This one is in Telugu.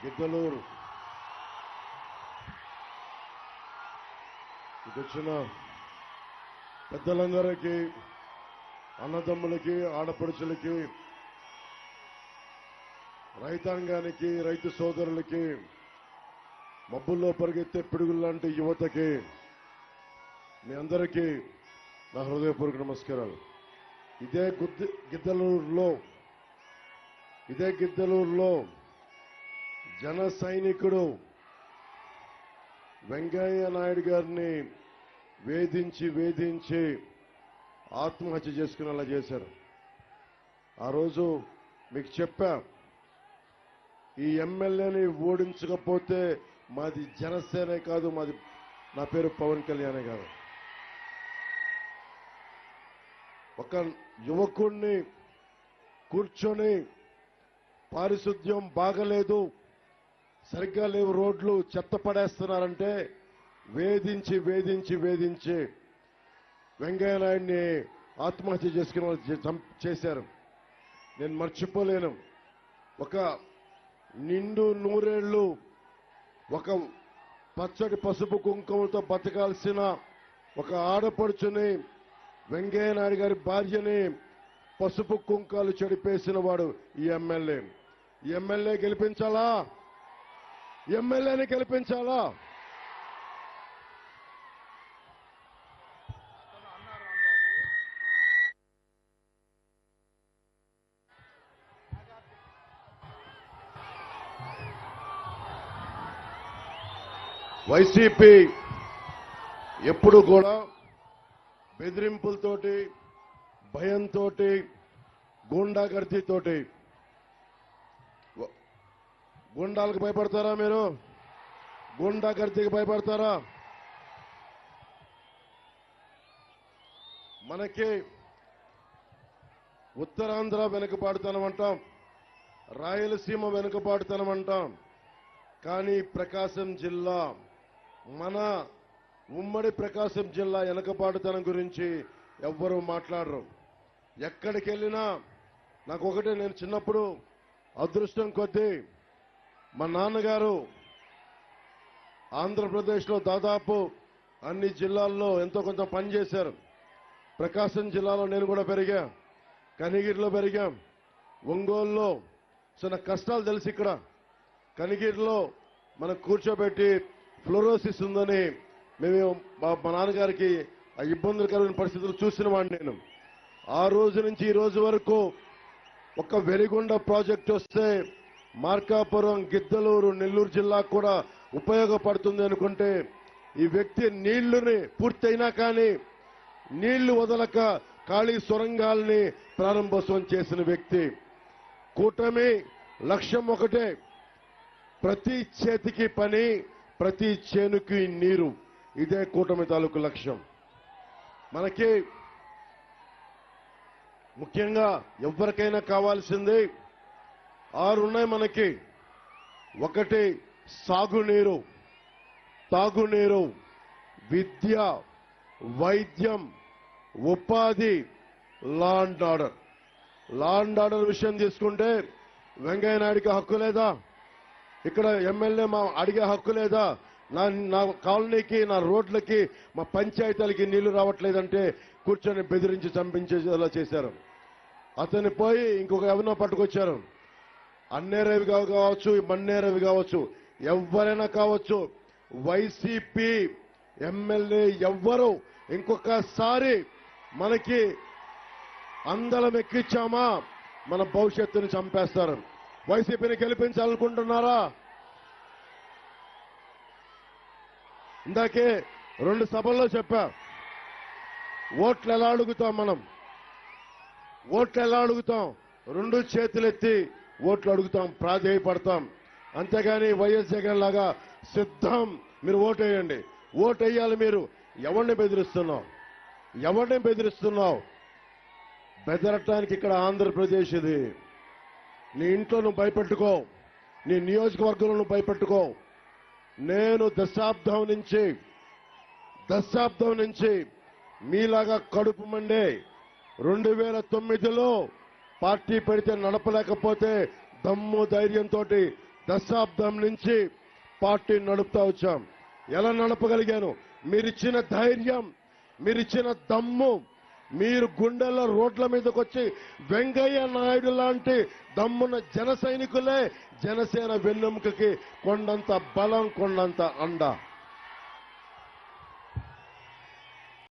గిద్దలూరు ఇదొచ్చిన పెద్దలందరికీ, అన్నదమ్ములకి, ఆడపడుచులకి, రైతాంగానికి, రైతు సోదరులకి, మబ్బుల్లో పరిగెత్తే పిడుగుల్లాంటి యువతకి, మీ అందరికీ నా హృదయపూర్వక నమస్కారాలు. ఇదే గిద్దలూరులో జన సైనికుడు వెంకయ్య నాయుడు గారిని వేధించి ఆత్మహత్య చేసుకునేలా చేశారు. ఆ రోజు మీకు చెప్పా, ఈ ఎమ్మెల్యేని ఓడించకపోతే మాది జనసేనే కాదు, నా పేరు పవన్ కళ్యాణే కాదు. ఒక యువకుణ్ణి కూర్చొని పారిశుద్ధ్యం బాగలేదు, సరిగ్గా లేవు రోడ్లు, చెత్త పడేస్తున్నారంటే వేధించి వెంకయ్య నాయుడిని ఆత్మహత్య చేసుకుని చేశారు. నేను మర్చిపోలేను. ఒక నిండు నూరేళ్లు ఒక పచ్చడి పసుపు కుంకుమతో బతకాల్సిన ఒక ఆడపడుచుని, వెంకయ్య నాయుడు గారి భార్యని పసుపు కుంకాలు చెడిపేసిన వాడు ఈ ఎమ్మెల్యే. ఈ ఎమ్మెల్యే గెలిపించాలా? ఎమ్మెల్యేని గెలిపించాలా? వైసీపీ ఎప్పుడు కూడా బెదిరింపులతోటి, భయంతో, గూండాగర్దీతోటి. గూండాలకు భయపడతారా మీరు? గూండాగర్దీకి భయపడతారా? మనకి ఉత్తరాంధ్ర వెనుకబాటుతనం అంటాం, రాయలసీమ వెనుకబాటుతనం అంటాం. కానీ ప్రకాశం జిల్లా, మన ఉమ్మడి ప్రకాశం జిల్లా వెనుకబాటుతనం గురించి ఎవ్వరూ మాట్లాడరు. ఎక్కడికి వెళ్ళినా నాకు ఒకటే, నేను చిన్నప్పుడు అదృష్టం కొద్దీ మా నాన్నగారు ఆంధ్రప్రదేశ్లో దాదాపు అన్ని జిల్లాల్లో ఎంతో కొంత పనిచేశారు. ప్రకాశం జిల్లాలో నేను కూడా పెరిగా, కనిగిరిలో పెరిగాం, ఒంగోలులో. సో నాకు కష్టాలు తెలుసు. ఇక్కడ కనిగిరిలో మనకు కూర్చోబెట్టి ఫ్లోరోసిస్ ఉందని మేము మా నాన్నగారికి ఆ ఇబ్బందులకరమైన పరిస్థితులు చూసిన వాడిని నేను. ఆ రోజు నుంచి ఈ రోజు వరకు ఒక వెలిగొండ ప్రాజెక్ట్ వస్తే మార్కాపురం, గిద్దలూరు, నెల్లూరు జిల్లా కూడా ఉపయోగపడుతుంది అనుకుంటే, ఈ వ్యక్తి నీళ్లుని పూర్తయినా కానీ నీళ్లు వదలక ఖాళీ సొరంగాల్ని ప్రారంభోత్సవం చేసిన వ్యక్తి. కూటమి లక్ష్యం ఒకటే, ప్రతి చేతికి పని, ప్రతి చేనుకి నీరు. ఇదే కూటమి తాలూకు లక్ష్యం. మనకి ముఖ్యంగా ఎవరికైనా కావాల్సింది 6 ఉన్నాయి మనకి. ఒకటి సాగునీరు, తాగునీరు, విద్య, వైద్యం, ఉపాధి, law and order. Law and order విషయం తీసుకుంటే వెంకయ్య నాయుడికి హక్కు లేదా? ఇక్కడ ఎమ్మెల్యే అడిగే హక్కు లేదా? నా కాలనీకి, నా రోడ్లకి, మా పంచాయతీలకి నీళ్లు రావట్లేదంటే కూర్చొని బెదిరించి చంపించేలా చేశారు. అతన్ని పోయి ఇంకొక ఎవరినో పట్టుకొచ్చారు. అన్నేరవి కావచ్చు, మన్నేరవి కావచ్చు, ఎవరైనా కావచ్చు, వైసీపీ ఎమ్మెల్యే ఎవ్వరు ఇంకొకసారి మనకి అందలం ఎక్కించామా మన భవిష్యత్తుని చంపేస్తారు. వైసీపీని గెలిపించాలనుకుంటున్నారా? ఇందాకే 2 సభల్లో చెప్పా, ఓట్లు ఎలా అడుగుతాం మనం? ఓట్లు ఎలా అడుగుతాం? 2 చేతులెత్తి ఓట్లు అడుగుతాం, ప్రాధేయపడతాం. అంతేగాని వైఎస్ జగన్ లాగా సిద్ధం, మీరు ఓటేయండి, ఓటేయాలి. మీరు ఎవరిని బెదిరిస్తున్నావు? ఎవరిని బెదిరిస్తున్నావు? బెదరటానికి ఇక్కడ ఆంధ్రప్రదేశ్ ఇది. నీ ఇంట్లో నువ్వు భయపెట్టుకో, నీ నియోజకవర్గంలో నువ్వు భయపెట్టుకో. నేను దశాబ్దం నుంచి మీలాగా కడుపు మండే 2009లో పార్టీ పెడితే నడపలేకపోతే దమ్ము ధైర్యంతో దశాబ్దం నుంచి పార్టీ నడుపుతా వచ్చాం. ఎలా నడపగలిగాను? మీరిచ్చిన ధైర్యం, మీరిచ్చిన దమ్ము, మీరు గుండెల రోడ్ల మీదకి వచ్చి వెంకయ్య నాయుడు లాంటి దమ్మున జన సైనికులే జనసేన వెన్నెముకకి కొండంత బలం, కొండంత అండ.